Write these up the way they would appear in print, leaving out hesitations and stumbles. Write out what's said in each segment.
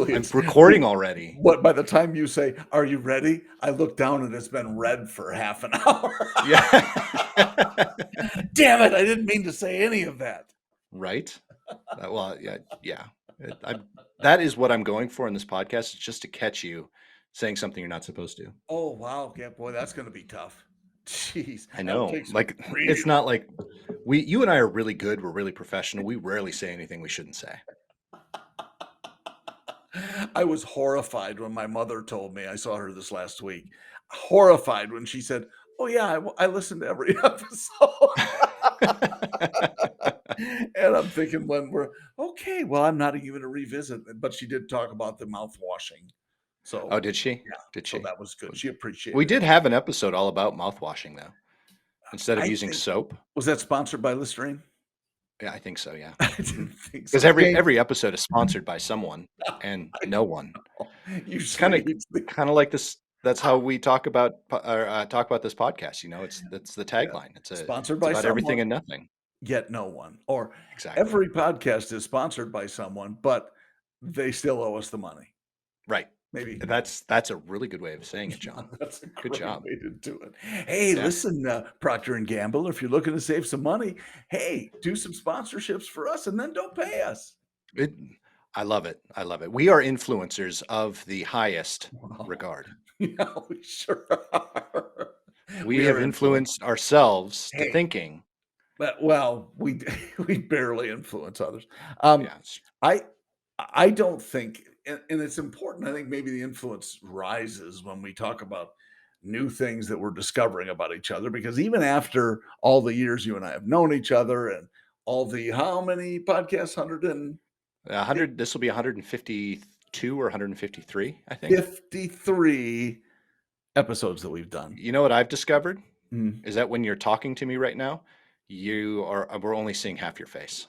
Actually, I'm it's recording already. what by the time you say, "Are you ready?" I look down and it's been red for half an hour. Yeah. Damn it, I didn't mean to say any of that. Right? Well, yeah, yeah. That is what I'm going for in this podcast. It's just to catch you saying something you're not supposed to. Oh, wow. Yeah, boy, that's gonna be tough. Jeez, I that'll know. take some Like, really it's not like you and I are really good. We're really professional. We rarely say anything we shouldn't say. I was horrified when my mother told me, I saw her this last week, horrified when she said, "Oh, yeah, I listened to every episode." And I'm thinking when we're okay, well, I'm not even gonna revisit it, but she did talk about the mouth washing. Oh, So, did she? yeah, Did so she? that was good. Well, She we appreciated did it. have an episode all about mouthwashing, though. Instead of I using think soap. was that sponsored by Listerine? Yeah, I think so. Yeah. I Hmm. didn't think Because so. James, every episode is sponsored by someone and I no one. know. It's Usually it's the kind of like this. That's how we talk about talk about this podcast. That's the yeah, tagline. sponsored It's by about everything someone, and nothing. yet no one. Or Exactly. every podcast is sponsored by someone, but they still owe us the money. Right. Maybe. That's a really good way of saying it, Yeah, John. that's a Good great job. way to do it. Hey, Yeah. listen, Procter and Gamble, if you're looking to save some money, hey, do some sponsorships for us and then don't pay us. It, I love it. I love it. We are influencers of the highest Wow. regard. Yeah, we sure are. We We have are influenced. influenced ourselves to Hey, thinking. but well, we we barely influence others. Um, Yeah. I I don't think, and it's important. I think maybe the influence rises when we talk about new things that we're discovering about each other. Because even after all the years you and I have known each other, and all the how many podcasts, 100. This will be 152 or 153, I think. 153 episodes that we've done. You know what I've discovered Mm. is that when you're talking to me right now, we're only seeing half your face.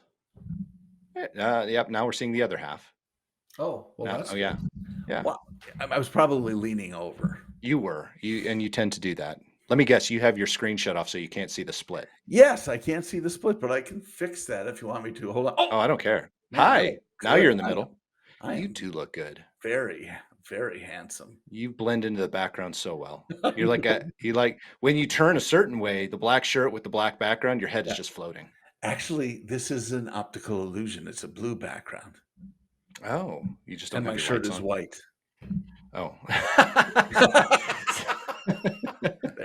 Yep. Now we're seeing the other half. Oh, well, Now, that's oh good. yeah, yeah. Well, I was probably leaning over. You tend to do that. Let me guess. You have your screen shut off so you can't see the split. Yes, I can't see the split, but I can fix that if you want me to. Hold on. Oh, Oh, I don't care. man, I look Hi. Now good. you're in the middle. I You am do look good. very, very handsome. You blend into the background so well. I know. You like when you turn a certain way, the black shirt with the black background, your head is Yeah. just floating. Actually, this is an optical illusion. It's a blue background, Oh, you just don't and have my your shirt lights is on? white. Oh.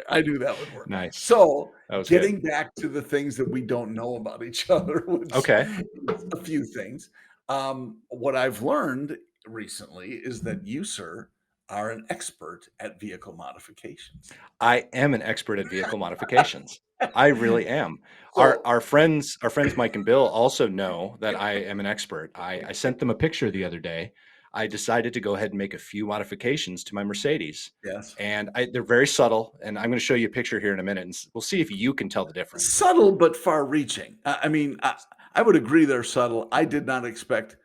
I knew that would work. Nice. So, That was good. getting back to the things that we don't know about each other, which Okay. is a few things. What I've learned recently is that you, sir, are an expert at vehicle modifications. I am an expert at vehicle modifications. I really am. So, Our friends Mike and Bill also know that I am an expert. I sent them a picture the other day. I decided to go ahead and make a few modifications to my Mercedes. yes. And they're very subtle. And I'm going to show you a picture here in a minute, and we'll see if you can tell the difference. Subtle but far-reaching. I mean, I would agree they're subtle. I did not expect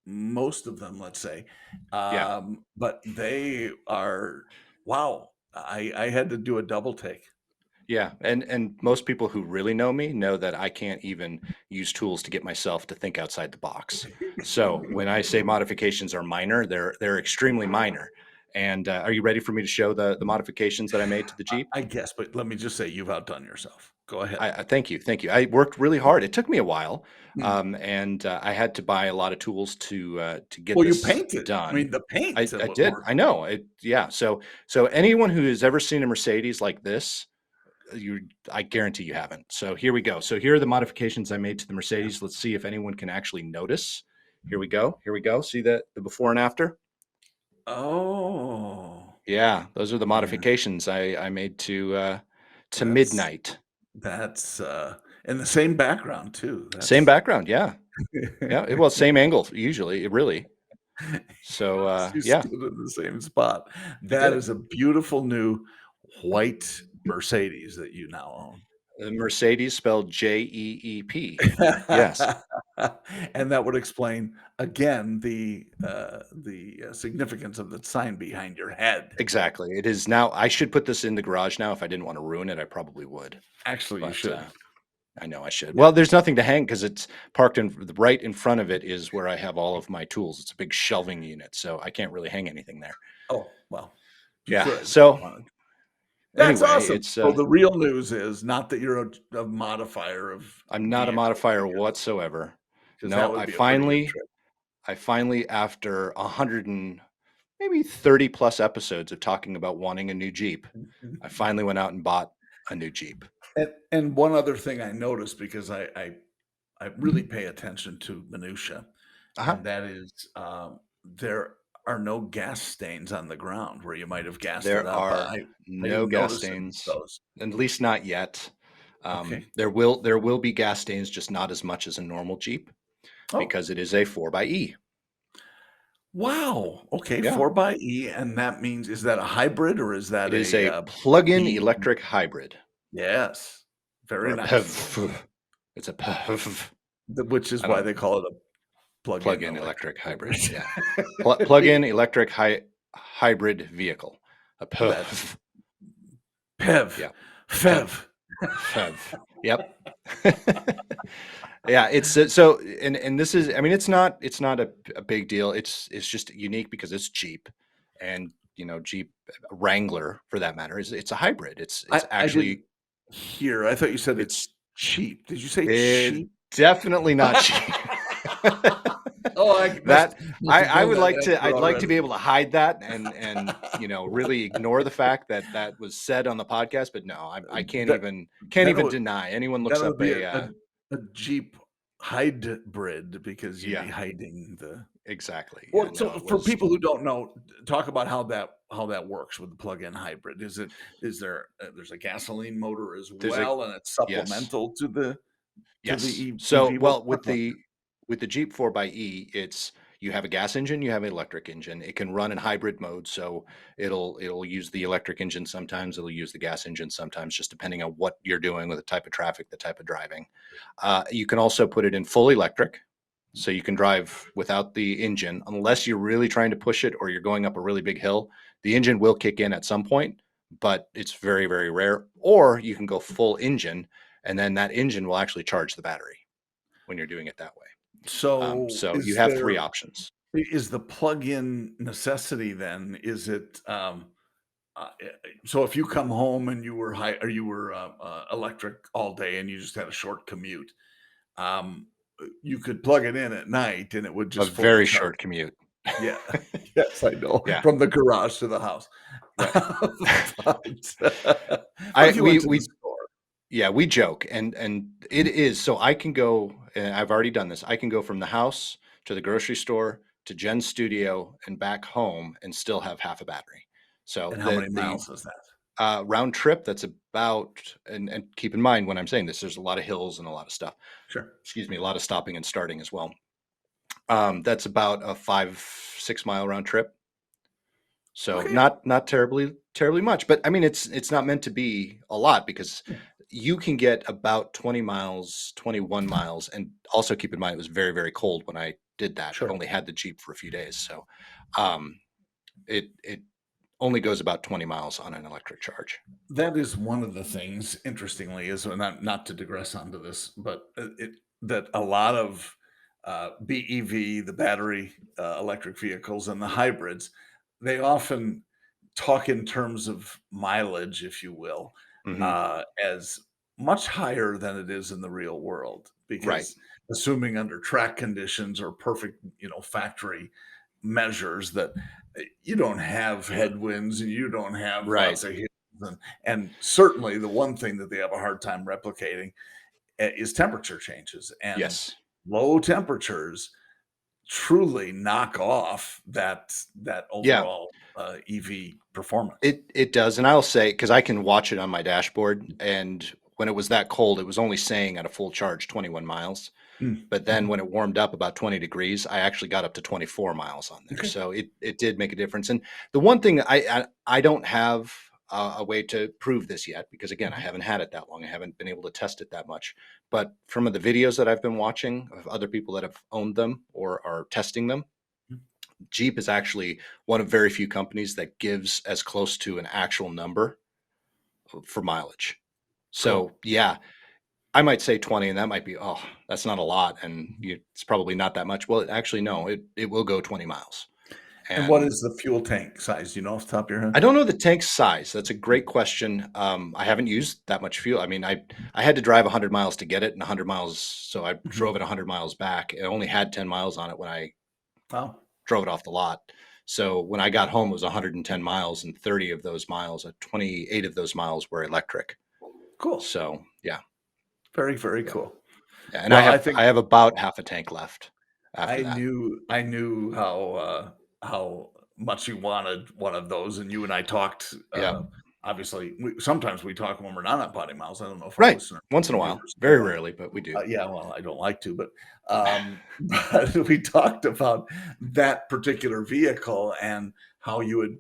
most of them, let's say, Yeah. but they are wow. I had to do a double take. Yeah, and most people who really know me know that I can't even use tools to get myself to think outside the box. So when I say modifications are minor, they're extremely minor. And are you ready for me to show the modifications that I made to the Jeep? I guess, but let me just say you've outdone yourself. Go ahead. I thank you, thank you. I worked really hard. It took me a while, Mm. and I had to buy a lot of tools to get Well, you this painted. I done. mean, the paint I what did. worked. I know. Yeah. So anyone who has ever seen a Mercedes like this, you I guarantee you haven't. So here we go. So here are the modifications I made to the Yeah. Mercedes. Let's see if anyone can actually notice. Here we go. Here we go. See the before and after? Oh, Yeah, those are the yeah. modifications I made to That's midnight. that's in the same background too. Same That's background. Yeah. Yeah. It was same angle usually. It really. So you yeah, stood in the same spot. I That did. is a beautiful new white Mercedes that you now own. The Mercedes spelled Jeep. Yes. And that would explain again the significance of the sign behind your head. Exactly. It is now. I should put this in the garage now. If I didn't want to ruin it, I probably would. Actually, you But should. I know I should. Yeah. Well, there's nothing to hang because it's parked right in front of it is where I have all of my tools. It's a big shelving unit, so I can't really hang anything there. Oh, well, you Yeah. could if you So wanted. That's anyway, awesome. it's So the real news is not that you're a modifier of I'm not a vehicles modifier whatsoever. because that No, would be a pretty good trip. I finally, after 100 and maybe 30 plus episodes of talking about wanting a new Jeep, I finally went out and bought a new Jeep. And one other thing I noticed because I really pay attention to minutia, Uh-huh. and that is, there are no gas stains on the ground where you might have gassed it There up. are Are no you gas noticing stains, those? at least not yet. Okay. There will be gas stains, just not as much as a normal Jeep Oh, because it is a 4xe. wow. Okay, Yeah, 4 by E, and that means is that a hybrid or is that it is a, a plug-in B electric hybrid yes. or Very a nice. PEV. It's a PEV. Which is I why don't they call it a plug-in plug-in electric electric hybrid. hybrid. Yeah, plug-in electric hybrid vehicle. A That's PEV. PEV. Yeah, PEV. FEV. PEV. Yep. Yeah, it's so and this is I mean it's not a big deal. It's just unique because it's Jeep and Jeep Wrangler for that matter is it's a hybrid. It's I didn't actually hear. I thought you said it's it's cheap. Did you say it's cheap? definitely not cheap. Oh, I That must have I done would that like to answer I'd like to be already. able to hide that and really ignore the fact that that was said on the podcast, but no, I can't That can't then it even would deny. Anyone then looks it up would be a Jeep hybrid because you'd be yeah, hiding the exactly. Yeah, well, so no, it for was people who don't know, talk about how that works with the plug-in hybrid. Is there there's a gasoline motor as there's a well, and it's yes. supplemental to the Yes. So, EV? Well, well, talk about with the Jeep 4xe, it's you have a gas engine, you have an electric engine. It can run in hybrid mode, so it'll use the electric engine sometimes, it'll use the gas engine sometimes, just depending on what you're doing with the type of traffic, the type of driving. You can also put it in full electric, so you can drive without the engine, unless you're really trying to push it or you're going up a really big hill. The engine will kick in at some point, but it's very, very rare. Or you can go full engine, and then that engine will actually charge the battery when you're doing it that way. so So you have three options. is the plug-in necessity then, is it, so if you come home and you were electric all day and you just had a short commute, um, you could plug it in at night and it would A just fully very charge. short commute. Yeah. Yes, I know, Yeah, from the garage to the house. right. But I if you went to the we store Yeah, we joke, and it is so I can go, and I've already done this. I can go from the house to the grocery store to Jen's studio and back home and still have half a battery. So and how the many the miles is that? round trip, that's about, and keep in mind when I'm saying this, there's a lot of hills and a lot of stuff. Sure. Excuse me, a lot of stopping and starting as well. That's about a 5 6 mile round trip. So Okay. not terribly much, but I mean it's not meant to be a lot because Yeah, you can get about 20 miles, 21 miles, and also keep in mind it was very, very cold when I did that. I've sure. only had the Jeep for a few days, so um, it only goes about 20 miles on an electric charge. That is one of the things, interestingly, is not to digress onto this, but that a lot of BEV, the battery electric vehicles, and the hybrids, they often talk in terms of mileage, if you will, Hmm. as much higher than it is in the real world. Right. Because assuming under track conditions or perfect, factory measures that you don't have headwinds and you don't have Right. lots of hills, and certainly the one thing that they have a hard time replicating is temperature changes, and Yes. low temperatures truly knock off that Yeah. overall EV performance. It does, and I'll say because I can watch it on my dashboard, and when it was that cold, it was only saying at a full charge 21 miles. Mm, But then mhm. when it warmed up about 20 degrees, I actually got up to 24 miles on there. Okay. So it did make a difference. And the one thing I don't have a way to prove this yet because again, I Mhm. haven't had it that long. I haven't been able to test it that much. But from the videos that I've been watching of other people that have owned them or are testing them, Mhm. Jeep is actually one of very few companies that gives as close to an actual number for mileage. Cool. So yeah, I might say 20, and that might be, oh, that's not a lot, and it's probably not that much. Well, actually, no, it will go 20 miles. And what And is the fuel tank size? Do you know off the top of your I head? don't know the tank size. That's a great question. I haven't used that much fuel. I mean, I had to drive 100 miles to get it, and 100 miles, so I Mhm. drove it 100 miles back. It only had 10 miles on it when I Wow, drove it off the lot. So when I got home, it was 110 miles, and 30 of those miles, 28 of those miles were electric. cool. So yeah, Very, very yeah, cool. yeah. And Well, I think I have about half a tank left after that. I knew how much you wanted one of those, and you and I talked, Yep. obviously, sometimes we talk when we're not on Potty Mouths. I don't know if our Right. listener Once in a while. viewers know Very that. rarely, but we do. Yeah, well, I don't like to, but, but we talked about that particular vehicle and how you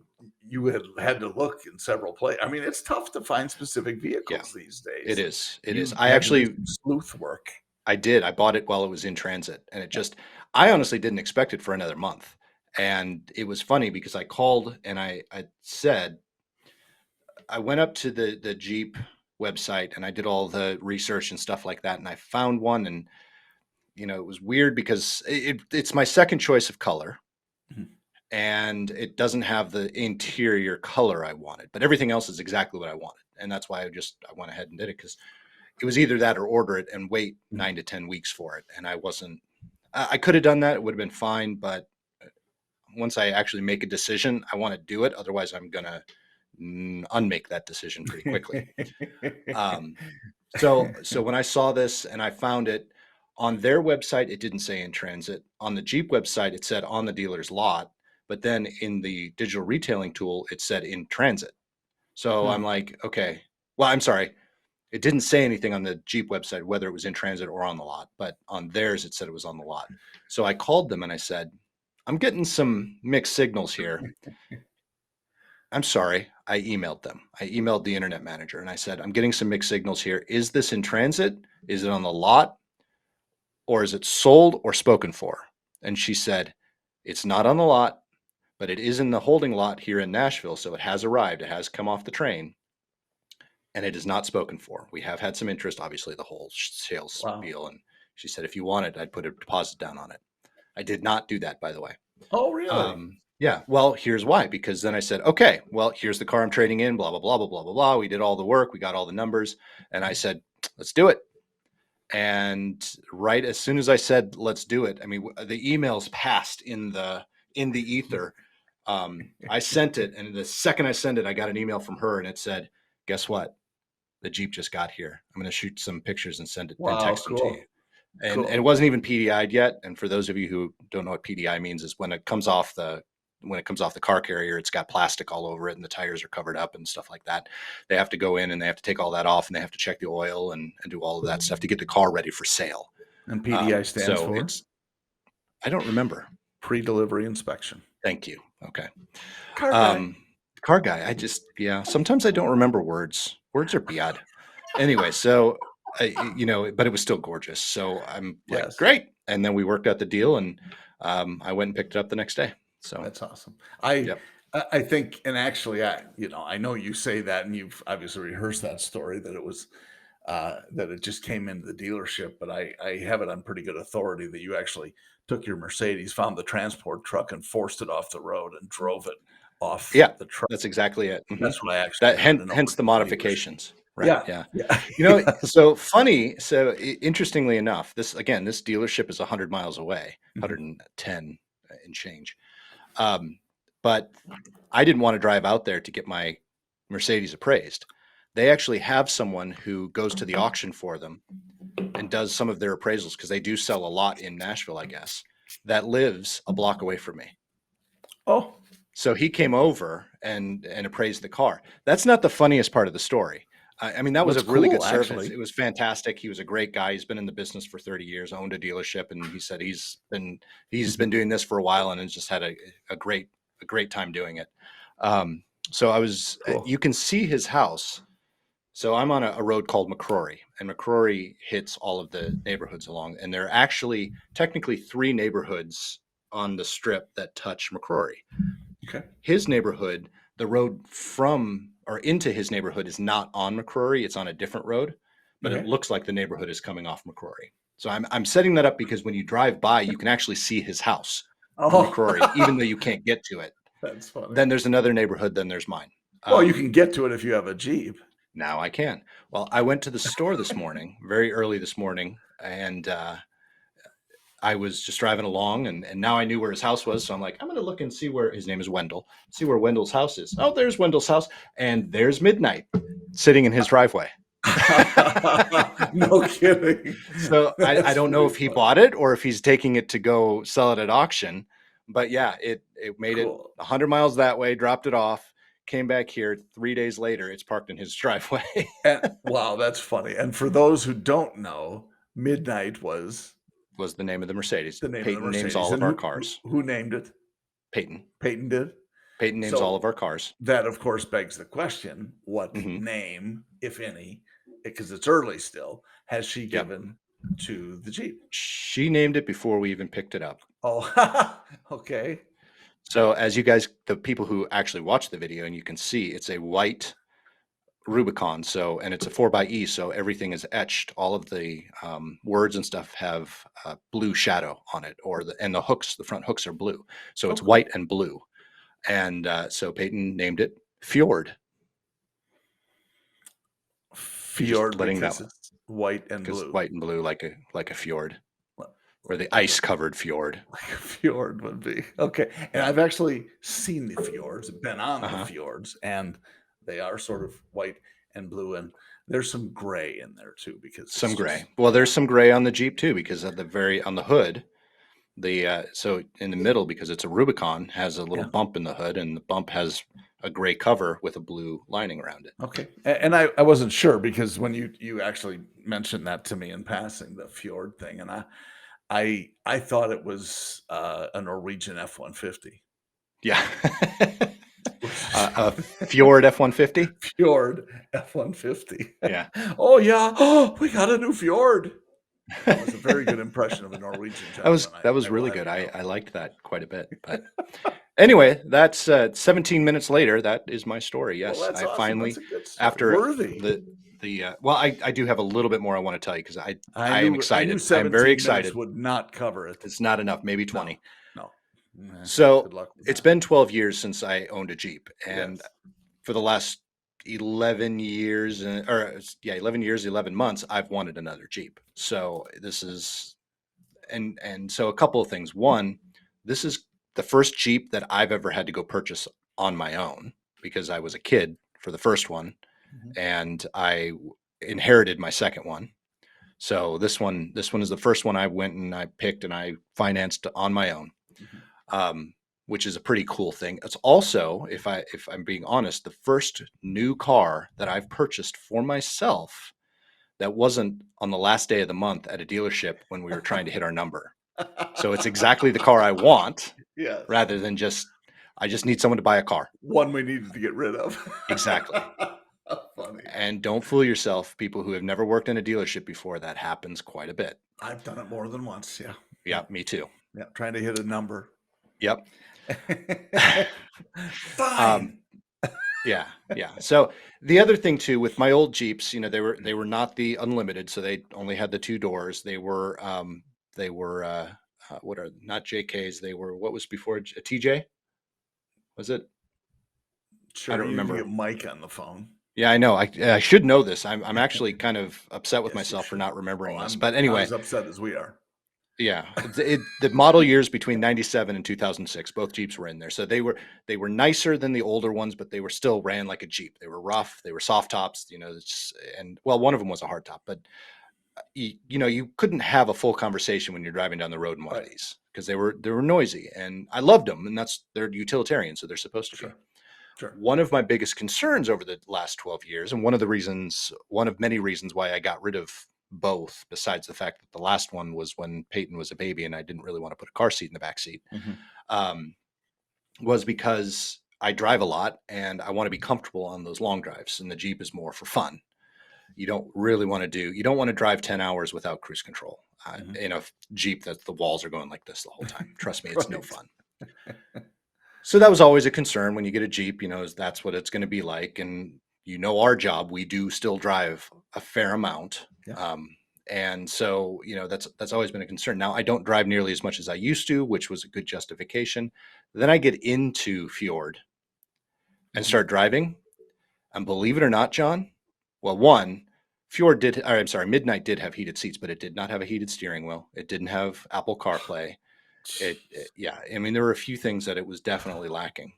had to look in several places. I mean, it's tough to find specific Yeah, vehicles these it days. is. It is. You I had to do actually some sleuth work. I did. I bought it while it was in transit, and I honestly didn't expect it for another month. And it was funny because I called and I said, I went up to the Jeep website and I did all the research and stuff like that. And I found one, and it was weird because it's my second choice of color, Mhm. and it doesn't have the interior color I wanted, but everything else is exactly what I wanted. And that's why I went ahead and did it, because it was either that or order it and wait Mhm. 9 to 10 weeks for it. And I wasn't, I could have done that. It would have been fine. But once I actually make a decision, I want to do it. Otherwise, I'm going to unmake that decision pretty quickly. Um, so when I saw this and I found it on their website, it didn't say in transit. On the Jeep website, it said on the dealer's lot. But then in the digital retailing tool, it said in transit. So I'm Hmm. like, okay, well, I'm sorry. It didn't say anything on the Jeep website whether it was in transit or on the lot, but on theirs it said it was on the lot. So I called them and I said, I'm getting some mixed signals here. I'm sorry. I emailed them. I emailed the internet manager and I said, I'm getting some mixed signals here. Is this in transit? Is it on the lot? Or is it sold or spoken for? And she said, it's not on the lot, but it is in the holding lot here in Nashville. So it has arrived. It has come off the train, and it is not spoken for. We have had some interest, obviously, the whole sales Wow. spiel. And she said, if you want it, I'd put a deposit down on it. I did not do that, by the way. Oh, really? Yeah. Well, here's why. Because then I said, okay, well, here's the car I'm trading in, blah, blah, blah, blah, blah, blah, blah. We did all the work. We got all the numbers. And I said, let's do it. And right as soon as I said, let's do it, I mean, the emails passed in the ether. I sent it. And the second I sent it, I got an email from her and it said, guess what? The Jeep just got here. I'm going to shoot some pictures and send it and Wow, text them to you. cool, And it cool. wasn't even PDI'd yet. And for those of you who don't know what PDI means, is when it comes off the car carrier, it's got plastic all over it and the tires are covered up and stuff like that. They have to go in and they have to take all that off and they have to check the oil and do all of that stuff to get the car ready for sale. And PDI stands So for I don't remember. pre-delivery inspection. Thank you. Okay. Car guy. Um, car guy. Yeah, sometimes I don't remember words. Words are bad. Anyway, so but it was still gorgeous. So I'm like, Yes, great. And then we worked out the deal, and I went and picked it up the next day. So, that's awesome. I yep, I think, and actually, I know you say that, and you've obviously rehearsed that story that it was that it just came into the dealership, but I have it on pretty good authority that you actually took your Mercedes, found the transport truck, and forced it off the road and drove it off yeah, the truck. that's exactly it. That's what I actually That heard, and over hence the to the dealership. modifications, right? Yeah, Yeah, yeah, yes. so funny. So interestingly enough, this dealership is 100 miles away, Mhm. 110 and change. Um, but I didn't want to drive out there to get my Mercedes appraised. They actually have someone who goes to the auction for them and does some of their appraisals, because they do sell a lot in Nashville, I guess, that lives a block away from me. Oh, So he came over and appraised the car. That's not the funniest part of the story. I mean, that was what's a really good cool, service. actually. It was fantastic. He was a great guy. He's been in the business for 30 years, owned a dealership, and he said he's been Mhm. doing this for a while and has just had a great time doing it. Um, so Cool. you can see his house. So I'm on a road called McCrory, and McCrory hits all of the neighborhoods along, and there are actually technically three neighborhoods on the strip that touch McCrory. Okay. His neighborhood, the road from or into his neighborhood is not on McCrory, it's on a different road. but it Okay. looks like the neighborhood is coming off McCrory. So I'm setting that up because when you drive by, you can actually see his house from McCrory, even though Oh, you can't get to it. that's funny. Then there's another neighborhood, then there's mine. Well, you can get to it if you have a Jeep. Now I can. Well, I went to the store this morning, very early this morning, and I was just driving along, and now I knew where his house was. So I'm like, I'm going to look and see where his name is Wendell, see where Wendell's house is. Oh, there's Wendell's house, and there's Midnight sitting in his driveway. No kidding. So I That's don't know pretty if he funny. bought it or if he's taking it to go sell it at auction. But yeah, it made it Cool. 100 miles that way, dropped it off, came back here 3 days later. It's parked in his driveway. And wow, that's funny. And for those who don't know, Midnight was Was the name of the Mercedes. the name of the Peyton names Mercedes. all And of our cars. who named it? Peyton. Peyton did. Peyton names all So of our cars. that, of course, begs the question: what Hmm. name, if any, because it's early still, has she Yep. given to the Jeep? She named it before we even picked it up. Oh, okay. So as you guys, the people who actually watch the video, and you can see it's a white Rubicon. So, and it's a 4xe. So everything is etched. All of the words and stuff have blue shadow on it, and the hooks, the front hooks are blue. So Oh, it's cool. white and blue. And so Peyton named it Fjord. Fjord letting because that it's white and because blue. white and blue like a fjord, Well, or the like a- ice covered fjord. like a fjord would be. Okay. And I've actually seen the fjords, been on the Uh-huh. fjords, and they are sort of white and blue. And there's some gray in there too, because Some it's gray. just, Well, there's some gray on the Jeep too, because at on the hood, so in the middle, because it's a Rubicon, has a little yeah. bump in the hood, and the bump has a gray cover with a blue lining around it. Okay. And I wasn't sure because when you actually mentioned that to me in passing, the fjord thing, and I thought it was a Norwegian F-150. Yeah. Which A is Fjord F-150. Fjord F-150. Yeah. Oh yeah. Oh, we got a new Fjord. That was a very good impression of a Norwegian gentleman. That was I will really have good. you know. I liked that quite a bit. But anyway, that's 17 minutes later. That is my story. Well, Yes, that's I awesome. That's finally, a good story. after Worthy. well, I do have a little bit more I want to tell you because I am I knew excited. I am very 17 minutes excited. would not cover it. It's not enough, maybe No. 20. No. Good So luck with it's that. been 12 years since I owned a Jeep, and Yes. for the last 11 years, 11 years, 11 months, I've wanted another Jeep. So this is, and so a couple of things. One, this is the first Jeep that I've ever had to go purchase on my own because I was a kid for the first one, Mhm. and I inherited my second one. So this one is the first one I went and I picked and I financed on my own. Mhm. Um, which is a pretty cool thing. It's also, if I'm being honest, the first new car that I've purchased for myself that wasn't on the last day of the month at a dealership when we were trying to hit our number. So it's exactly the car I want, Yes. rather than I just need someone to buy a car. One we needed to get rid of. Exactly. Funny. And don't fool yourself, people who have never worked in a dealership before, that happens quite a bit. I've done it more than once. Yeah. Yeah, me too. Yeah. Trying to hit a number. Yep. um, Fine. Yeah, yeah. So the other thing too with my old Jeeps, they were not the unlimited, so they only had the two doors. They were what are not JKs? They were what was before a TJ? Was it? I Sure. don't You need to remember. get Mike on the phone. Yeah, I know. I should know this. I'm actually kind of upset with Yes, you myself for should. not remembering Oh, this. I'm But not anyway, as upset as we are. yeah, the model years between 97 and 2006, both Jeeps were in there. So they were nicer than the older ones, but they were still ran like a Jeep. They were rough, they were soft tops, and well, one of them was a hard top, but you couldn't have a full conversation when you're driving down the road in one of Right. these because they were noisy, and I loved them, and they're utilitarian, so they're supposed to be. Sure. Sure. One of my biggest concerns over the last 12 years, and one of many reasons why I got rid of both, besides the fact that the last one was when Peyton was a baby and I didn't really want to put a car seat in the back seat, Mhm. um, was because I drive a lot and I want to be comfortable on those long drives, and the Jeep is more for fun. You don't want to drive 10 hours without cruise control Mhm. in a Jeep that the walls are going like this the whole time. Trust me, it's no Right. fun. So that was always a concern when you get a Jeep, that's what it's going to be like. And our job, we do still drive a fair amount. Yeah. And so, that's always been a concern. Now, I don't drive nearly as much as I used to, which was a good justification. Then I get into Fjord and Mhm. start driving. And believe it or not, John, well, one, Fjord did, or I'm sorry, Midnight did have heated seats, but it did not have a heated steering wheel. It didn't have Apple CarPlay. Yeah, I mean, there were a few things that it was definitely lacking.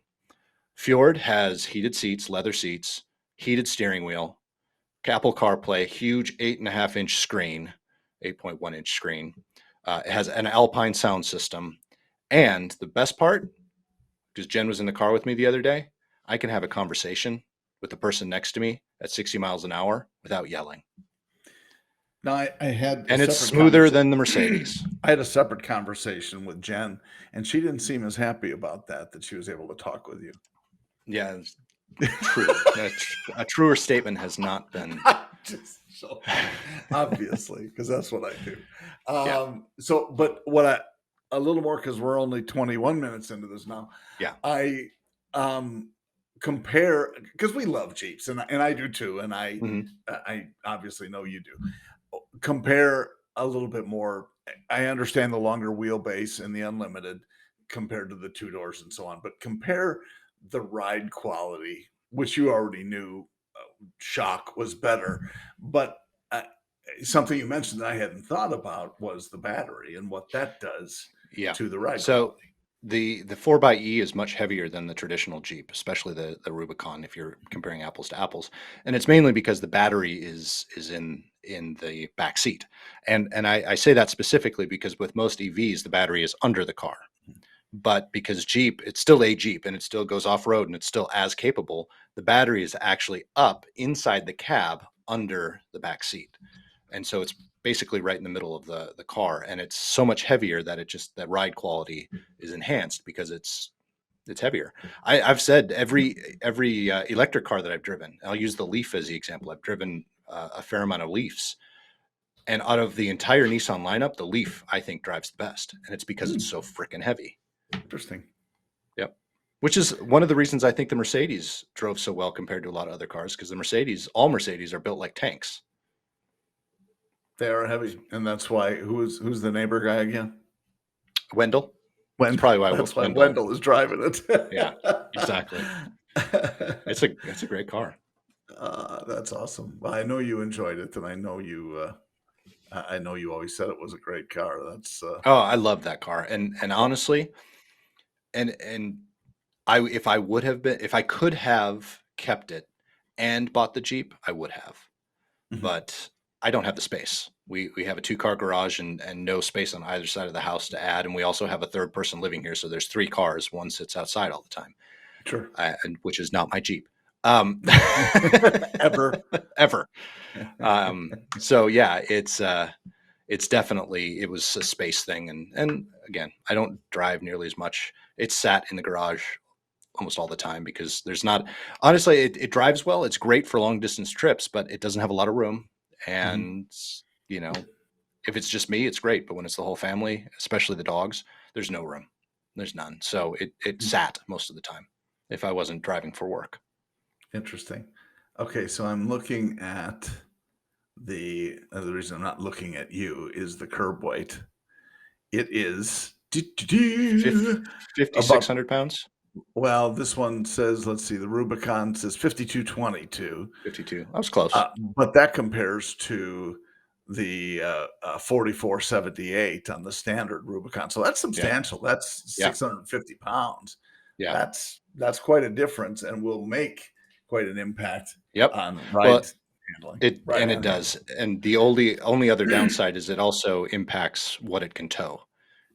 Fjord has heated seats, leather seats, heated steering wheel, Apple CarPlay, huge 8.5-inch screen, 8.1-inch screen. It has an Alpine sound system. And the best part, because Jen was in the car with me the other day, I can have a conversation with the person next to me at 60 miles an hour without yelling. Now, I had a And it's separate smoother conversation. than the Mercedes. I had a separate conversation with Jen, and she didn't seem as happy about that she was able to talk with you. Yeah, it's true. A truer statement has not been. Just so obviously, because that's what I do. Yeah, So, but what a little more, because we're only 21 minutes into this now. yeah. I um compare, because we love Jeeps, and I do too, and Hmm. I obviously know you do. Compare a little bit more. I understand the longer wheelbase and the unlimited compared to the two doors and so on, but compare the ride quality, which you already knew. Shock was better, but something you mentioned that I hadn't thought about was the battery and what that does Yeah. to the ride So quality. the 4xe is much heavier than the traditional Jeep, especially the Rubicon, if you're comparing apples to apples. And it's mainly because the battery is in the back seat. And I say that specifically because with most EVs, the battery is under the car. But because Jeep, it's still a Jeep and it still goes off road and it's still as capable, the battery is actually up inside the cab under the back seat. And so it's basically right in the middle of the car, and it's so much heavier that that ride quality is enhanced because it's heavier. I've said every electric car that I've driven, I'll use the Leaf as the example. I've driven a fair amount of Leafs, and out of the entire Nissan lineup, the Leaf I think drives the best, and it's because it's so freaking heavy. Interesting. Yep. Which is one of the reasons I think the Mercedes drove so well compared to a lot of other cars, because all Mercedes are built like tanks. They are heavy, and that's why who's the neighbor guy again? Wendell. That's Wendell. probably why That's why Wendell. Wendell is driving it. Yeah, exactly. It's a great car. That's awesome. Well, I know you enjoyed it, and I know you. I know you always said it was a great car. That's Oh, I love that car. And honestly, and if I would have been if I could have kept it and bought the Jeep, I would have. mhm. But I don't have the space. We have a two-car garage and no space on either side of the house to add, and we also have a third person living here, so there's three cars. One sits outside all the time, Sure. and which is not my Jeep. Um, Ever. ever. So yeah, it's definitely it was a space thing, and again, I don't drive nearly as much. It's sat in the garage almost all the time because there's not honestly it drives well. It's great for long distance trips, but it doesn't have a lot of room. Mhm. And you know, if it's just me, it's great, but when it's the whole family, especially the dogs, there's no room. There's none. So it sat most of the time if I wasn't driving for work. Interesting. Okay, so I'm looking at the reason I'm not looking at you is the curb weight. It is Fif- about 5,600 pounds. well, this one says, let's see, the Rubicon says 5222, 52. I was close. but that compares to the 4478 on the standard Rubicon. So that's Yeah. substantial. That's Yeah. 650 pounds. Yeah. That's quite a difference and will make quite an impact Yep. on Well, ride it on handling. does. And the only other downside is it also impacts what it can tow,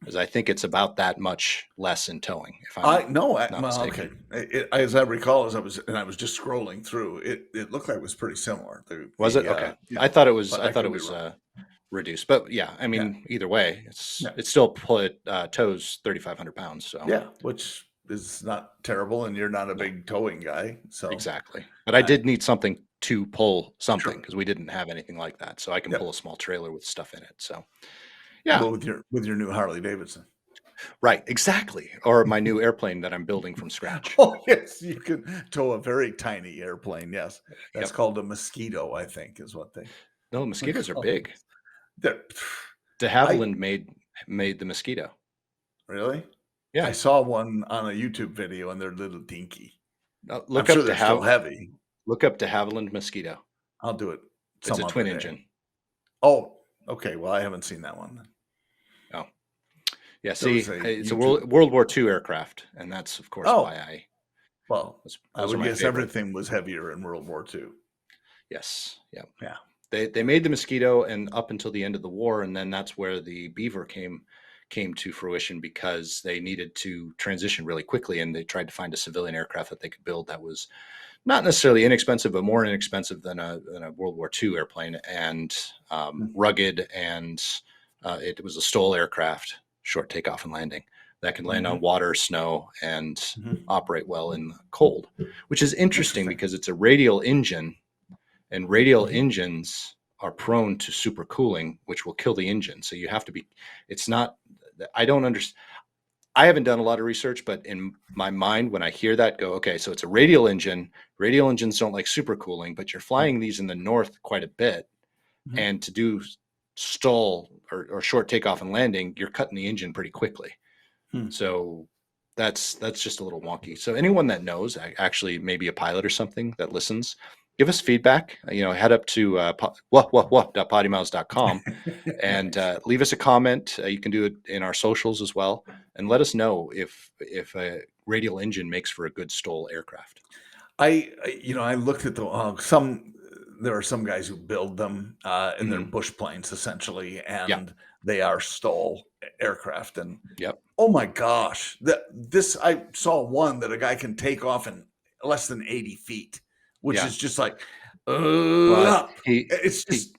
because I think it's about that much less in towing, if I I'm no, not well, okay. mistaken. As I recall, I was just scrolling through, it looked like it was pretty similar. Was it? Okay. But I I thought could it be was wrong. reduced. But yeah, I Yeah, mean, either way, yeah, it still tows 3,500 pounds. So yeah, which is not terrible, and you're not a no, big towing guy, so exactly. But I I did need something to pull something sure, because we didn't have anything like that. So I can pull yep. a small trailer with stuff in it. So yeah. Well, with your new Harley Davidson. Right, exactly. Or my new airplane that I'm building from scratch. Oh, yes, you can tow a very tiny airplane, yes. That's Yep. called a mosquito, I think, is what they No, mosquitoes are call them. big. They're De I Havilland made the mosquito. really? I Yeah. saw one on a YouTube video, and they're little dinky. I'm Look sure up they're still heavy. De Havilland mosquito. I'll do it It's some a other twin day. engine. Oh, okay, well, I haven't seen that one then. Oh, yeah. There was See, a it's a YouTube World War II aircraft, and that's of course why Oh, I well, I those are would my guess favorite. everything was heavier in World War II. Yes. Yeah. Yeah. They made the mosquito and up until the end of the war, and then that's where the beaver came to fruition because they needed to transition really quickly, and they tried to find a civilian aircraft that they could build that was not necessarily inexpensive, but more inexpensive than a World War II airplane, and Mm, rugged, and it was a STOL aircraft, short takeoff and landing, that can land on mhm, water, snow, and mhm. operate well in the cold, which is interesting Interesting. because it's a radial engine, and radial Mhm, engines are prone to supercooling, which will kill the engine. So you have to be. It's not. I don't understand. I haven't done a lot of research, but in my mind, when I hear that, go, okay, so it's a radial engine. Radial engines don't like supercooling, but you're mm, flying these in the north quite a bit. mhm, And to do stall or short takeoff and landing, you're cutting the engine pretty quickly. hmm. So that's just a little wonky. So anyone that knows, actually maybe a pilot or something that listens, give us feedback. Head up to poddimouths.com and Nice. leave us a comment. You can do it in our socials as well, and let us know if a radial engine makes for a good STOL aircraft. I looked at some there are some guys who build them, and they're Hmm. bush planes essentially, Yeah. and they are STOL aircraft, and Yep. oh my gosh, this I saw one that a guy can take off in less than 80 feet, which Yeah. is just like, Well, up. he It's he just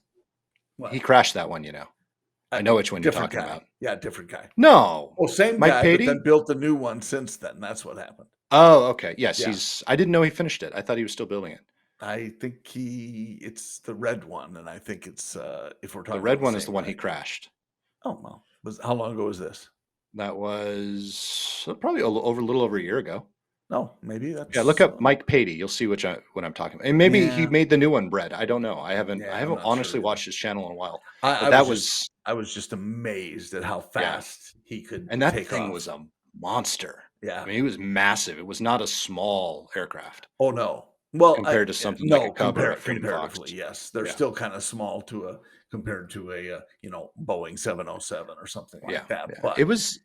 he what? crashed that one. I know which one you're Different talking guy. about. Yeah, different guy. No, Oh, same Mike guy, but then Patey. built a new one since then. That's what happened. Oh, okay. Yes, Yeah. I didn't know he finished it. I thought he was still building it. I think it's the red one, and I think it's, if we're The talking red about the one is the same one he guy. crashed. Oh, well, how long ago was this? That was probably a little over a year ago. No, maybe Yeah, look that's, up Mike Patey. You'll see what I'm talking about. And maybe he yeah, made the new one, Bread. I don't know. I yeah, I'm haven't not honestly sure either. watched his channel in a while. I But I was that just was I was just amazed at how yeah. fast he could And that take thing was off. a monster. I Yeah. mean, it was massive. It was not a small aircraft Oh, no. Well, compared to something like a no, Cub or a Freedom Fox. comparatively, yes. They're Yeah. still kinda small compared to a, Boeing 707 or something Yeah. like that, Yeah. It but, was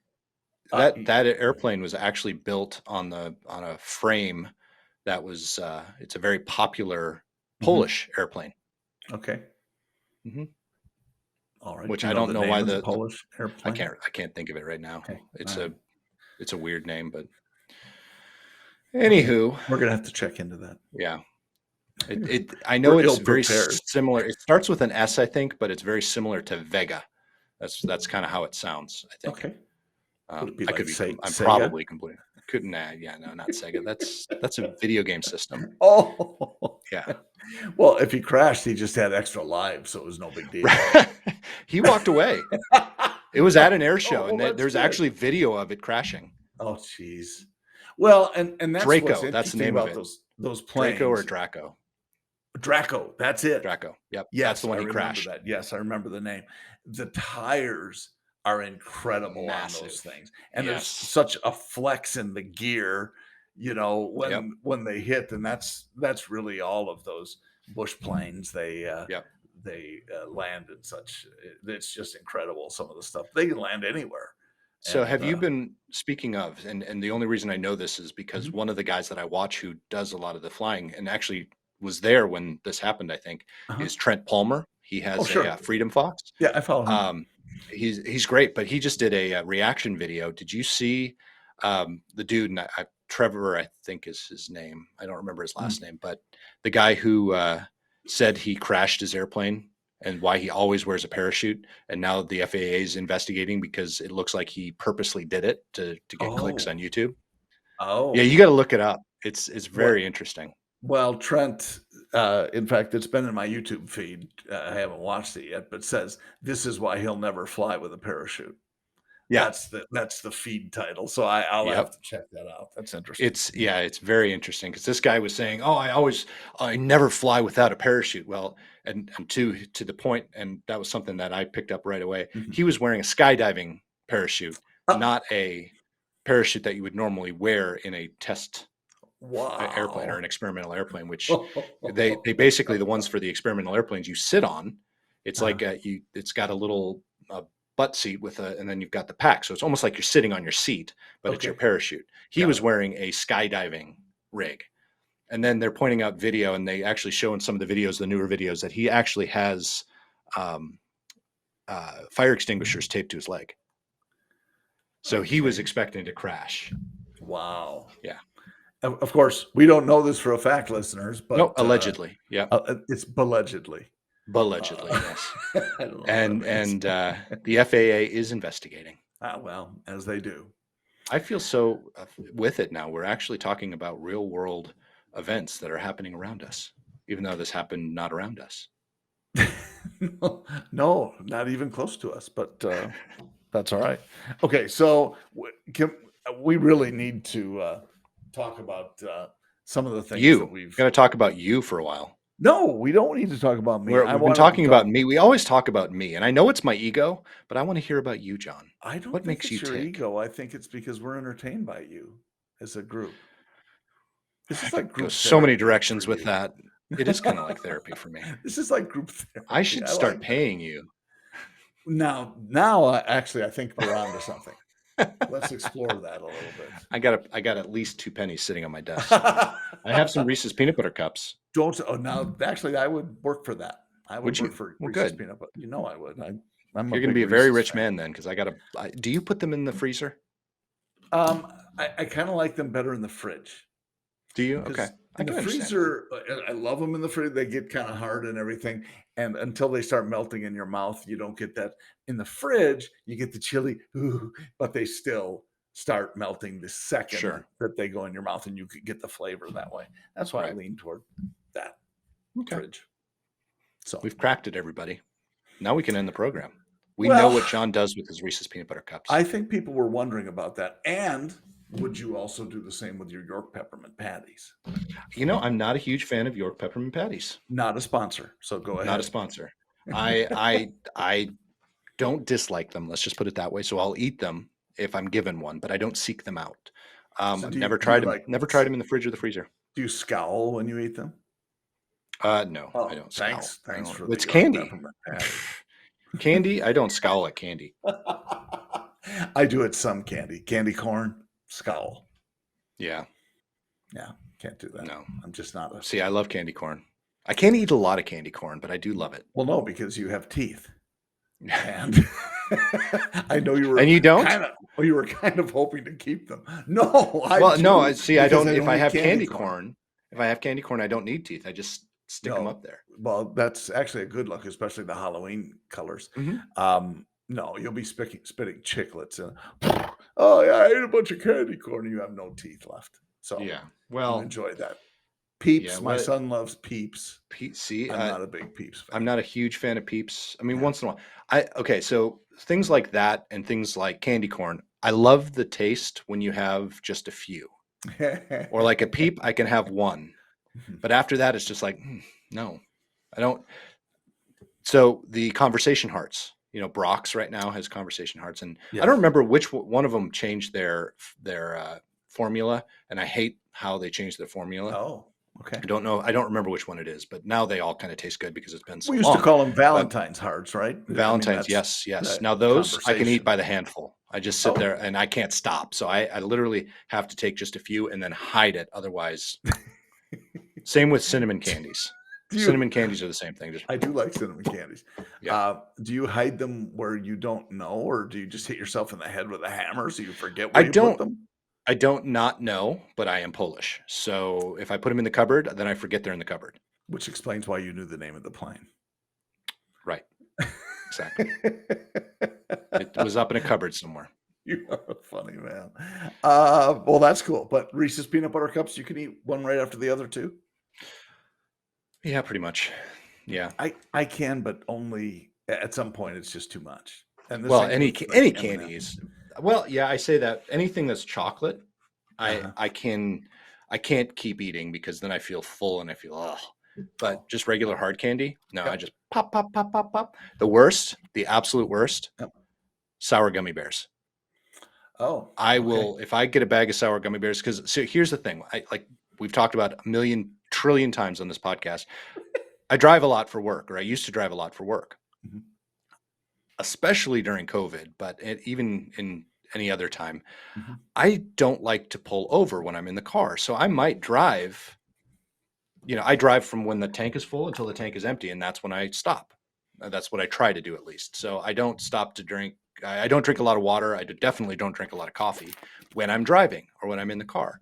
y that airplane was actually built on a frame that was it's a very popular mhm, Polish airplane. okay. Hmm. Alright. Which Do you I know don't the know why name of the the Polish airplane? I can't think of it right now. Okay. Alright. It's a weird name, but Okay. anywho, We're gonna have to check into that. yeah. I know We're it's ill very prepared. similar. It starts with an S, I think, but it's very similar to Vega. That's kind of how it sounds, I think. Okay. Would it be I like could be I'm Sega? probably completely couldn't yeah, no, not Sega. That's a video game system. Oh, Yeah. well, if he crashed, he just had extra lives, so it was no big deal. He walked away. It was at an air Oh, show, well, and that's there's good. actually video of it crashing. Oh, jeez. Well, and that's what's Draco, that's the interesting name of about it. those Draco or planes. Draco. Draco, that's it. Draco. Yep, that's the Yes, I one he remember crashed. that. Yes, I remember the name. The tires are incredible on those Massive. things, and there's Yes. such a flex in the gear, Yep. when they hit, and that's really all of those bush planes. Yep. Land in such. It's just incredible. Some of the stuff they can land anywhere, So and have you been speaking of, and the only reason I know this is because mhm, one of the guys that I watch who does a lot of the flying and actually was there when this happened, I think, uh-huh. is Trent Palmer. He Oh, has a sure. Freedom Fox. Yeah, I follow him. Um, he's great, but he just did a reaction video. Did you see the dude? And Trevor, I think is his name. I don't remember his last Mm. name, but the guy who said he crashed his airplane and why he always wears a parachute, and now the FAA is investigating because it looks like he purposely did it to get clicks on Oh, YouTube. Yeah, oh, you got to look it up. It's what? very interesting. Well, Trent, in fact, it's been in my YouTube feed. I haven't watched it yet, but says this is why he'll never fly with a parachute. Yeah. That's the feed title. So I'll have Yep. to check that out. That's interesting. It's very interesting because this guy was saying, "Oh, I never fly without a parachute." Well, and to the point, and that was something that I picked up right away. Mhm. He was wearing a skydiving parachute, Uh, not a parachute that you would normally wear in a test airplane or an wow. experimental airplane. Which they basically, the ones for the experimental airplanes you sit on. It's Uh-huh. like it's got a little butt seat with and then you've got the pack, so it's almost like you're sitting on your seat, but it's your Okay, parachute. He got was it. wearing a skydiving rig, and then they're pointing out video, and they actually show in some of the videos, the newer videos, that he actually has um, fire extinguishers taped to his leg. So he was Okay. expecting to crash. Wow. Yeah. Of course, we don't know this for a fact, listeners, No, but allegedly. Yeah. it's allegedly. Allegedly, Uh, yes. I don't know what that And means. the FAA is investigating. Well, as they do. I feel so with it now. We're actually talking about real world events that are happening around us, even though this happened not around us. No, no, not even close to us, but that's all right. Okay, so we really need to talk about some of the things that You we've. got to talk about you for a while. No, we don't need to talk about me. I We've been wanted to talking about talk. me. We always talk about me, and I know it's my ego, but I want to hear about you, John. I don't What think makes you it's your tick? ego. I think it's because we're entertained by you as a group. This I is could like go group so many therapy for directions with you. that. It is kind of like therapy for me. This is like group I therapy. should I start like that. paying you. Now, actually, I think we're on to something. Let's explore that a little bit. I got at least 2 pennies sitting on my desk somewhere. I have some Reese's peanut butter cups. Don't. Oh, now actually, I would work for that. I would Would work you? for Well, Reese's good. peanut butter. You know I would. I'm a You're going to big be a very Reese's rich fan. man then, because do you put them in the freezer? I kind of like them better in the fridge Do you? Okay. because I in the can understand that. freezer, I love them in the fridge. They get kind of hard and everything, and until they start melting in your mouth, you don't get that. In the fridge, you get the chili, ooh, but they still start melting the second Sure. that they go in your mouth, and you could get the flavor that way. That's why I Right. lean toward that Okay. fridge. So, We've cracked it, everybody. Now we can end the program. We know well, what John does with his Reese's peanut butter cups. I think people were wondering about that. And would you also do the same with your York peppermint patties? I'm not a huge fan of York peppermint patties. Not a sponsor, so go Not a ahead. sponsor. I don't dislike them. Let's just put it that way. So I'll eat them if I'm given one, but I don't seek them out. So I've do you like never tried them in the fridge or the freezer. do you scowl when you eat them? No, I Oh, don't scowl. thanks. I Thanks don't. for the It's York candy. peppermint patty. Candy. I don't scowl at candy. I do it some candy. Candy corn, scowl. Yeah. Yeah, can't do that. No. I'm just not a See, I love candy corn. I can't eat a lot of candy corn, but I do love it. well, no, because you have teeth. And I know And you don't? you were kind of hoping to keep them. No, I Well, no, do see, I because don't. I If don't I eat have candy candy corn. corn, I don't need teeth. I just stick them No, up there. well, that's actually a good look, especially the Halloween colors. Hmm. No, you'll be spitting chiclets and oh yeah, I ate a bunch of candy corn and you have no teeth left. So Yeah. you Well, enjoy that. yeah. Peeps, my What? son loves Peeps. See, I'm not a big Peeps I'm fan. not a huge fan of Peeps. I mean, Yeah. once in a while. Okay, so things like that and things like candy corn. I love the taste when you have just a few. Or like a Peep, I can have one. But after that, it's just like, no, I don't. So the conversation hearts, Brock's right now has conversation hearts, and I don't Yes. remember which one of them changed their formula, and I hate how they changed their formula. Oh, okay. I don't know. I don't remember which one it is, but now they all kind of taste good because it's been so We used to long. call them But Valentine's hearts, right? I mean, Valentine's, that's yes, yes. the Now those I can eat conversation. by the handful. I just sit there Oh, and I can't stop. So I literally have to take just a few and then hide it. Otherwise, same with cinnamon candies. do you? Cinnamon candies are the same thing. Just I do like cinnamon candies. yeah. Do you hide them where you don't know, or do you just hit yourself in the head with a hammer so you forget I where you put don't them? I don't not know, but I am Polish. So if I put them in the cupboard, then I forget they're in the cupboard. Which explains why you knew the name of the plane. Right. Exactly. It was up in a cupboard somewhere. You are a funny man. Well, that's cool. But Reese's peanut butter cups, you can eat one right after the other too. Yeah, pretty much. Yeah. I can, but only at some point. It's just too much. And the Well, same with like any M&M. candy is. Well, yeah, I say that anything that's chocolate, I Uh-huh. I can I can't keep eating because then I feel full and I feel ugh. But Oh, just regular yep, hard candy, no, I yep, just pop, pop, pop, pop, pop. The worst, the absolute worst, yep. sour gummy bears. Oh, I okay. will if I get a bag of sour gummy bears because so here's the thing. I like we've talked about a million trillion times on this podcast. I drive a lot for work, or I used to drive a lot for work, Mhm, especially during COVID, but even in any other time. mhm, I don't like to pull over when I'm in the car. So I might drive, I drive from when the tank is full until the tank is empty, and that's when I stop. That's what I try to do at least. So I don't stop to drink. I don't drink a lot of water. Definitely don't drink a lot of coffee when I'm driving or when I'm in the car.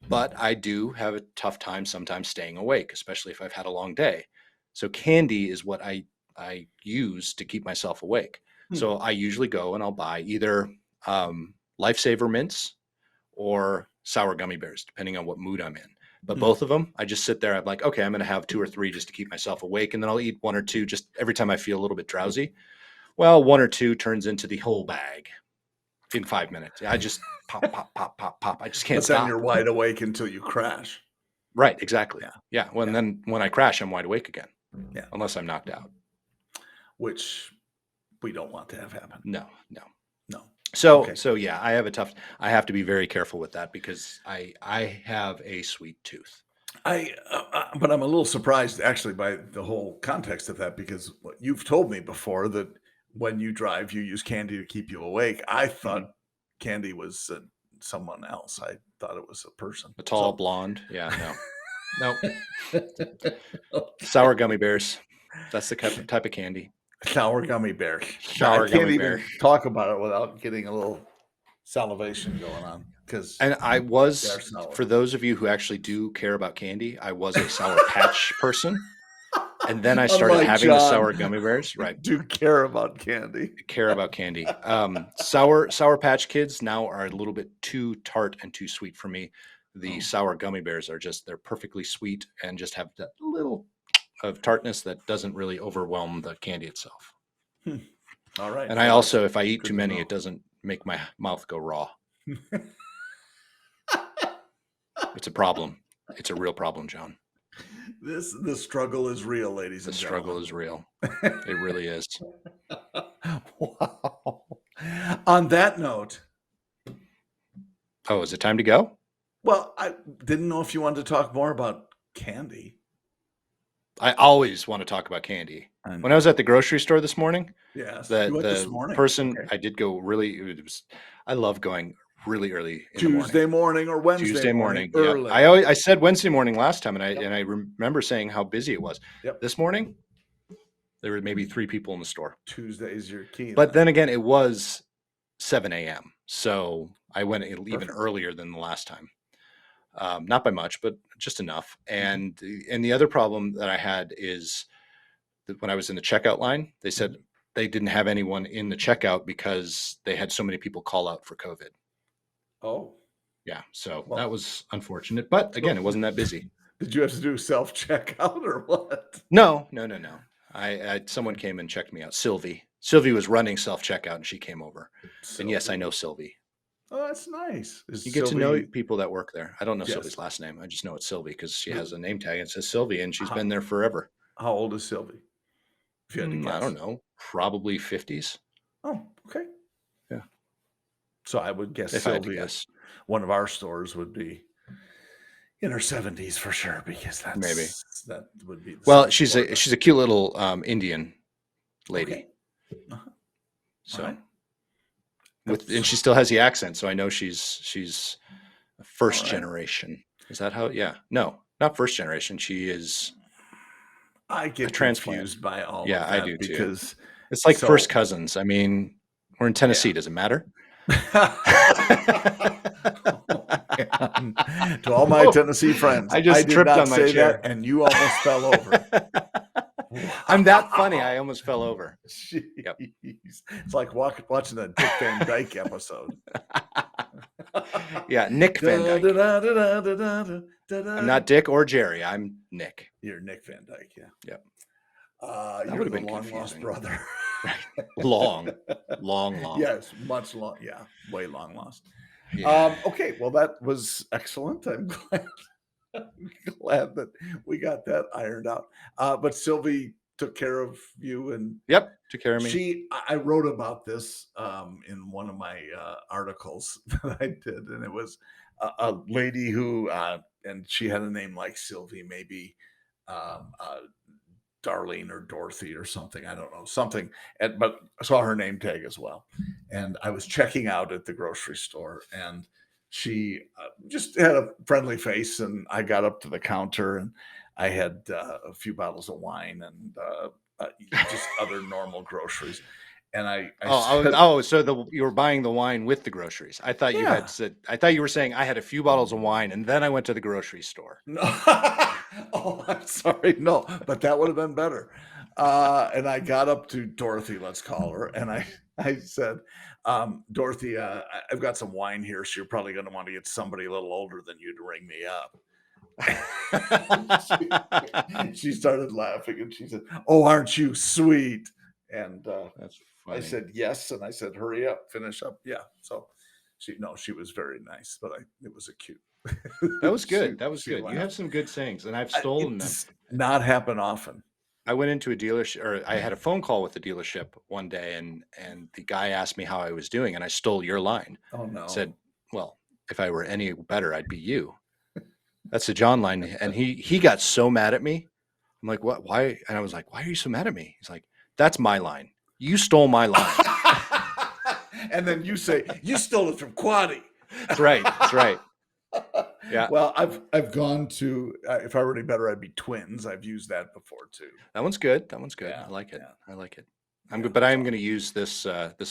But I do have a tough time sometimes staying awake, especially if I've had a long day. So candy is what I use to keep myself awake. hmm, So I usually go and I'll buy either Lifesaver mints or sour gummy bears, depending on what mood I'm in. But hmm. both of them, I just sit there. I'm like, okay, I'm going to have two or three just to keep myself awake. And then I'll eat one or two just every time I feel a little bit drowsy. Well, one or two turns into the whole bag in 5 minutes. I just pop, pop, pop, pop, pop. I just can't But then you're stop. wide awake until you crash. Right. Exactly. Yeah, Yeah. Well, and yeah, then when I crash, I'm wide awake again, yeah. unless I'm knocked out. Which we don't want to have happen. No, no. No. So, Okay. so yeah, I have to be very careful with that because I have a sweet tooth. But I'm a little surprised actually by the whole context of that because what you've told me before that when you drive, you use candy to keep you awake. I thought Mhm. candy was someone else. I thought it was a person. A tall So blonde. Yeah. No, no. okay. Sour gummy bears. That's the type of candy. Sour gummy bear. I Sour can't gummy bear. even talk about it without getting a little salivation going on because And they're for sour. those of you who actually do care about candy, I was a Sour Patch person. And then I started Unlike having the John, sour gummy bears. Right. do care about candy. Care about candy. Sour Patch Kids now are a little bit too tart and too sweet for me. The Oh, sour gummy bears they're perfectly sweet and just have that little of tartness that doesn't really overwhelm the candy itself. hmm. All right. And I Well, that's also, if I eat too good to many, it know. doesn't make my mouth go raw. It's a problem. It's a real problem, John. The struggle is real, ladies The and struggle gentlemen. is real. It really is. Wow. On that note, Oh, is it time to go? well, I didn't know if you wanted to talk more about candy. I always want to talk about candy. I When I was know. at the grocery store this morning, Yes. You went this the morning. person Okay. I did go really it was I love going really early in the morning. Tuesday morning or Wednesday Tuesday morning, morning. Yeah. early. I said Wednesday morning last time Yep. and I remember saying how busy it was. Yep. This morning there were maybe 3 people in the store. Tuesday is your key But then. then again it was 7 a.m. So I went even Perfect. earlier than the last time. Not by much, but just enough. Mhm, And the other problem that I had is that when I was in the checkout line, they mhm. said they didn't have anyone in the checkout because they had so many people call out for COVID. Oh, Yeah, so that well, was unfortunate. But again, so it wasn't that busy. did you have to do self-checkout or what? No, no, no, no. Someone Okay. came and checked me out. Sylvie. Sylvie was running self checkout and she came over. And yes, I know Sylvie. Sylvie. Oh, that's nice. Is You get to know Sylvie people that work there. I don't know yes. Sylvie's last name. I just know it's Sylvie because she The has a name tag and it says Sylvie and she's how been there forever. how old is Sylvie? If you had to I don't guess. know, probably 50s. Oh, okay. Yeah, So I would guess if I had to Sylvie at guess, one of our stores would be in her 70s for sure because maybe. that would be the Well, South Florida. she's a cute little Indian Okay. lady. Uh-huh. All So right. and That's she still has the accent, so I know she's all first right. generation. Is that how? Yeah, no, not first generation. She is I a get transplant. confused by all Yeah, of I that do too. because It's like first so cousins. I mean, we're in yeah. Tennessee. Does it matter? Oh, man. To all my Oh, Tennessee friends, I I just did tripped not on my say that, chair. and you almost fell over. I'm that funny. I Wow. almost fell over. Jeez. Yep. It's like watching a Dick Van Dyke episode. Yeah, Nick Van Da, da, Dyke. da, da, da, da, da, da, I'm da. not Dick or Jerry. I'm Nick. You're Nick Van Dyke, yeah. Yep. That You're would have the been long lost confusing. brother. Right. Long, long. Yes, much long. Yeah, way long lost. Yeah. Okay, well, that was excellent. I'm glad, glad that we got that ironed out. But Sylvie took care of you, and Yep. Took care of me. I wrote about this in one of my articles that I did, and it was a lady who, and she had a name like Sylvie, maybe Darlene or Dorothy or something. I don't know, something. But I saw her name tag as well. And I was checking out at the grocery store, and she just had a friendly face. And I got up to the counter, and I had a few bottles of wine and just other normal groceries. And I said, So you were buying the wine with the groceries. I thought you had yeah, said. I thought you were saying I had a few bottles of wine and then I went to the grocery store. no. Oh, I'm sorry. No, but that would have been better. And I got up to Dorothy, let's call her, and I said, Dorothy, I've got some wine here, so you're probably going to want to get somebody a little older than you to ring me up. She started laughing and she said, "Oh, aren't you sweet?" And That's I funny. said, "Yes." And I said, "Hurry up, finish up." Yeah. So she was very nice, but it was a cute. That was she good. That was she good. You have laughed. some good sayings, and I've stolen them. It's not happen often. I went into a dealership, or I had a phone call with the dealership one day, and the guy asked me how I was doing, and I stole your line. Oh no. Said, "Well, if I were any better, I'd be you." That's the John line, and he got so mad at me. I'm like, "What? Why?" And I was like, "Why are you so mad at me?" He's like, "That's my line. You stole my line." And then you say, "You stole it from Quaddy." That's right. That's right. Yeah, Well, I've gone to if I were any better, I'd be twins. I've used that before too. that one's good. That one's good. Yeah, I like it. yeah, I like it. I'm yeah. good, but I am So, going to use this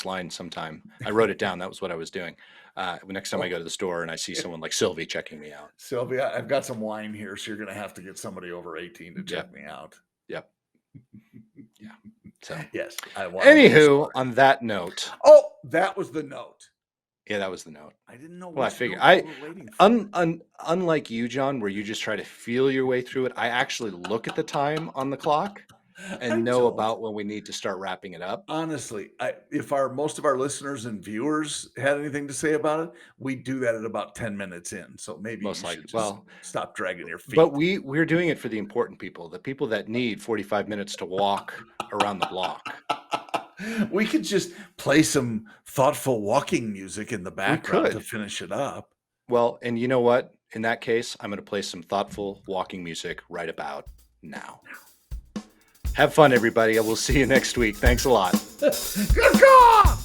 line sometime. I wrote it down. That was what I was doing. Next time I oh, go to the store and I see someone like Sylvie checking me out. Sylvia, I've got some wine here, so you're going to have to get somebody over 18 to check Yep. me out. Yep. Yeah. So, Yes, I want to know the anywho, story. on that note, Oh, that was the note. yeah, that was the note. I didn't know Well, I which figure note you were waiting for. unlike you, John, where you just try to feel your way through it, I actually look at the time on the clock I and know don't. about when we need to start wrapping it up. Honestly, if our most of our listeners and viewers had anything to say about it, we do that at about 10 minutes in. So maybe Most you should likely. just Well, stop dragging your but feet. we're doing it for the important people, the people that need 45 minutes to walk around the block. We could just play some thoughtful walking music in the We background to could. finish it up. Well, and you know what? In that case, I'm going to play some thoughtful walking music right about now. Have fun, everybody. I will see you next week. Thanks a lot. Good God!